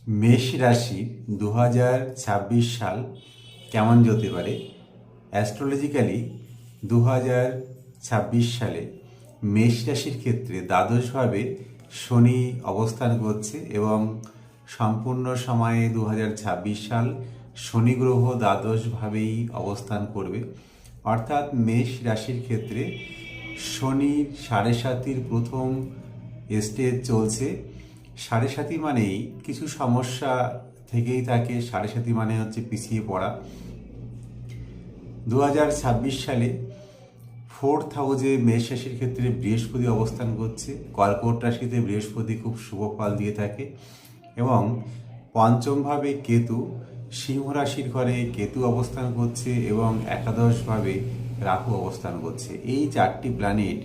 মেষ রাশির 2026 সাল কেমন যেতে পারে। অ্যাস্ট্রোলজিক্যালি 2026 সালে মেষ রাশির ক্ষেত্রে দ্বাদশভাবে শনি অবস্থান করছে এবং সম্পূর্ণ সময়ে 2026 সাল শনি গ্রহ দ্বাদশভাবেই অবস্থান করবে। অর্থাৎ মেষ রাশির ক্ষেত্রে শনির সাড়ে সাতির প্রথম স্টেজ চলছে। সাড়ে সাতি মানেই কিছু সমস্যা থেকেই থাকে। সাড়ে সাতি মানে হচ্ছে পিছিয়ে পড়া। 2026 সালে 4th হাউসে মেষ রাশির ক্ষেত্রে বৃহস্পতি অবস্থান করছে। কর্কট রাশিতে বৃহস্পতি খুব শুভ ফল দিয়ে থাকে এবং পঞ্চমভাবে কেতু, সিংহ রাশির ঘরে কেতু অবস্থান করছে এবং একাদশভাবে রাহু অবস্থান করছে। এই চারটি প্ল্যানেট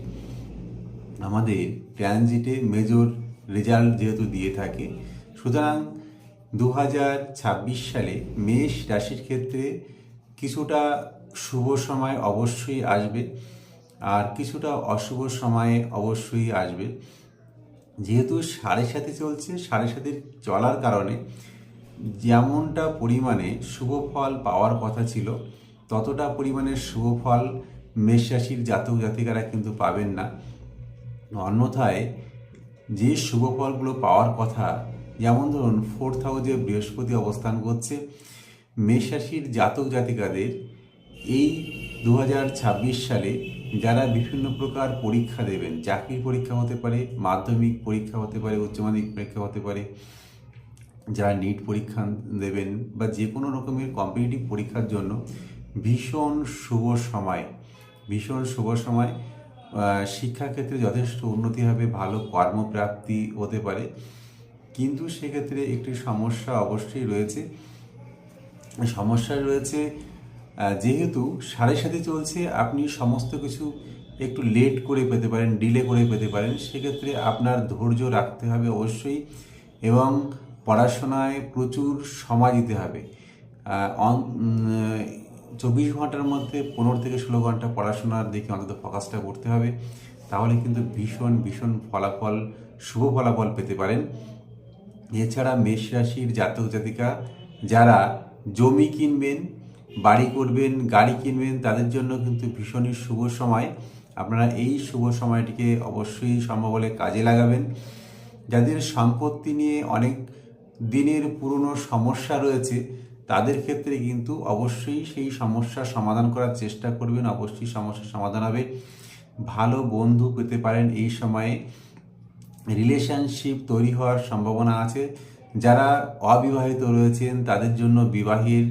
আমাদের ট্রানজিটে মেজর রেজাল্ট যেহেতু দিয়ে থাকে, সুতরাং 2026 সালে মেষ রাশির ক্ষেত্রে কিছুটা শুভ সময় অবশ্যই আসবে আর কিছুটা অশুভ সময়ে অবশ্যই আসবে। যেহেতু সাড়ে সাথে চলছে, সাড়ে সাথে চলার কারণে যেমনটা পরিমাণে শুভ ফল পাওয়ার কথা ছিল ততটা পরিমাণে শুভ ফল মেষ রাশির জাতক জাতিকারা কিন্তু পাবেন না। অন্যথায় যে শুভ ফলগুলো পাওয়ার কথা, যেমন ধরুন 4th হাউসে বৃহস্পতি অবস্থান করছে, মেষ রাশির জাতক জাতিকাদের এই 2026 সালে যারা বিভিন্ন প্রকার পরীক্ষা দেবেন, চাকরির পরীক্ষা হতে পারে, মাধ্যমিক পরীক্ষা হতে পারে, উচ্চ মাধ্যমিক পরীক্ষা হতে পারে, যারা নিট পরীক্ষা দেবেন বা যে কোনো রকমের কম্পিটিটিভ পরীক্ষার জন্য ভীষণ শুভ সময়, ভীষণ শুভ সময়। শিক্ষাক্ষেত্রে যথেষ্ট উন্নতি হবে, ভালো কর্মপ্রাপ্তি হতে পারে, কিন্তু সেক্ষেত্রে একটি সমস্যা অবশ্যই রয়েছে। সমস্যা রয়েছে যেহেতু সাড়ে সাথে চলছে, আপনি সমস্ত কিছু একটু লেট করে পেতে পারেন, ডিলে করে পেতে পারেন। সেক্ষেত্রে আপনার ধৈর্য রাখতে হবে অবশ্যই এবং পড়াশোনায় প্রচুর সময় দিতে হবে। 24 ঘন্টার মধ্যে 15 থেকে 16 ঘন্টা পড়াশোনার দিকে অন্তত ফোকাসটা করতে হবে, তাহলে কিন্তু ভীষণ ভীষণ ফলাফল, শুভ ফলাফল পেতে পারেন। এছাড়া মেষ রাশির জাতক জাতিকা যারা জমি কিনবেন, বাড়ি করবেন, গাড়ি কিনবেন, তাদের জন্য কিন্তু ভীষণই শুভ সময়। আপনারা এই শুভ সময়টিকে অবশ্যই সম্ভব হলে কাজে লাগাবেন। যাদের সম্পত্তি নিয়ে অনেক দিনের পুরনো সমস্যা রয়েছে তাদের ক্ষেত্রে কিন্তু অবশ্যই সেই সমস্যার সমাধান করার চেষ্টা করবেন, অবশ্যই সমস্যার সমাধান হবে। ভালো বন্ধু পেতে পারেন এই সময়ে, রিলেশনশিপ তৈরি হওয়ার সম্ভাবনা আছে। যারা অবিবাহিত রয়েছেন তাদের জন্য বিবাহের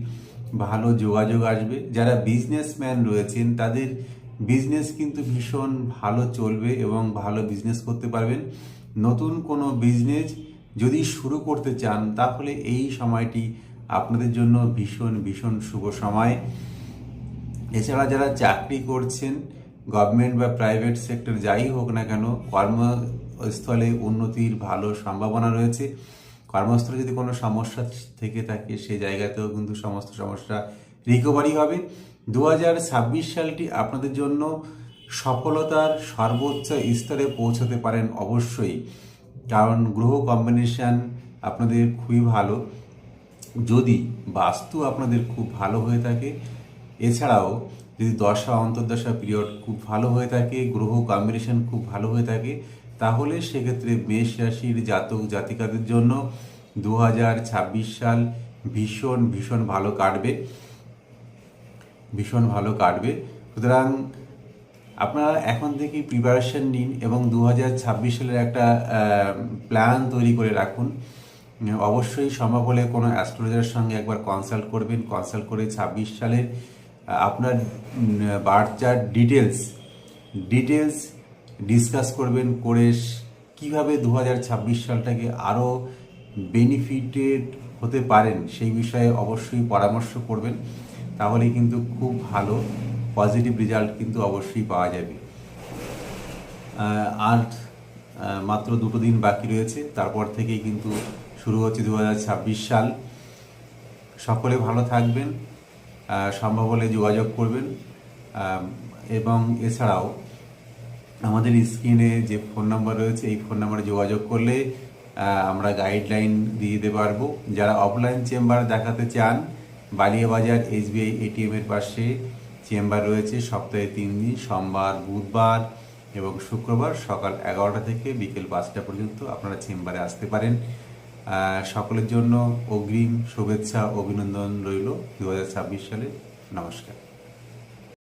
ভালো যোগাযোগ আসবে। যারা বিজনেসম্যান রয়েছেন তাদের বিজনেস কিন্তু ভীষণ ভালো চলবে এবং ভালো বিজনেস করতে পারবেন। নতুন কোনো বিজনেস যদি শুরু করতে চান তাহলে এই সময়টি আপনাদের জন্য ভীষণ ভীষণ শুভ সময়। এছাড়া যারা চাকরি করছেন, গভর্নমেন্ট বা প্রাইভেট সেক্টর যাই হোক না কেন, কর্মস্থলে উন্নতির ভালো সম্ভাবনা রয়েছে। কর্মস্থলে যদি কোনো সমস্যা থেকে থাকে সেই জায়গাতেও কিন্তু সমস্ত সমস্যা রিকভারি হবে। 2026 সালটি আপনাদের জন্য সফলতার সর্বোচ্চ স্তরে পৌঁছতে পারেন অবশ্যই, কারণ গ্রহ কম্বিনেশন আপনাদের খুবই ভালো। যদি বাস্তু আপনাদের খুব ভালো হয়ে থাকে, এছাড়াও যদি দশা অন্তর্দশা পিরিয়ড খুব ভালো হয়ে থাকে, গ্রহ কম্বিনেশন খুব ভালো হয়ে থাকে, তাহলে সেক্ষেত্রে মেষ রাশির জাতক জাতিকাদের জন্য 2026 সাল ভীষণ ভীষণ ভালো কাটবে, ভীষণ ভালো কাটবে। সুতরাং আপনারা এখন থেকেই প্রিপারেশন নিন এবং 2026 সালের একটা প্ল্যান তৈরি করে রাখুন। অবশ্যই সম্ভব হলে কোনো অ্যাস্ট্রোলজারের সঙ্গে একবার কনসাল্ট করবেন। কনসাল্ট করে 26 সালের আপনার বার্থ চার্ট ডিটেলস ডিসকাস করবেন, করে কীভাবে 2026 সালটাকে আরও বেনিফিটেড হতে পারেন সেই বিষয়ে অবশ্যই পরামর্শ করবেন। তাহলে কিন্তু খুব ভালো পজিটিভ রেজাল্ট কিন্তু অবশ্যই পাওয়া যাবে। আর মাত্র 2 দিন বাকি রয়েছে, তারপর থেকেই কিন্তু শুরু হচ্ছে 2026 সাল। সকলে ভালো থাকবেন, সম্ভব হলে যোগাযোগ করবেন এবং এছাড়াও আমাদের স্ক্রিনে যে ফোন নাম্বার রয়েছে এই ফোন নাম্বারে যোগাযোগ করলে আমরা গাইডলাইন দিয়ে দিতে পারবো। যারা অফলাইন চেম্বার দেখাতে চান, বালিয়াবাজার SBI ATM-এর পাশে চেম্বার রয়েছে সপ্তাহে 3 দিন, সোমবার, বুধবার এবং শুক্রবার সকাল 11টা থেকে বিকেল 5টা পর্যন্ত আপনারা চেম্বারে আসতে পারেন। সকলের জন্য অগ্রিম শুভেচ্ছা অভিনন্দন রইল 2026 সালে। নমস্কার।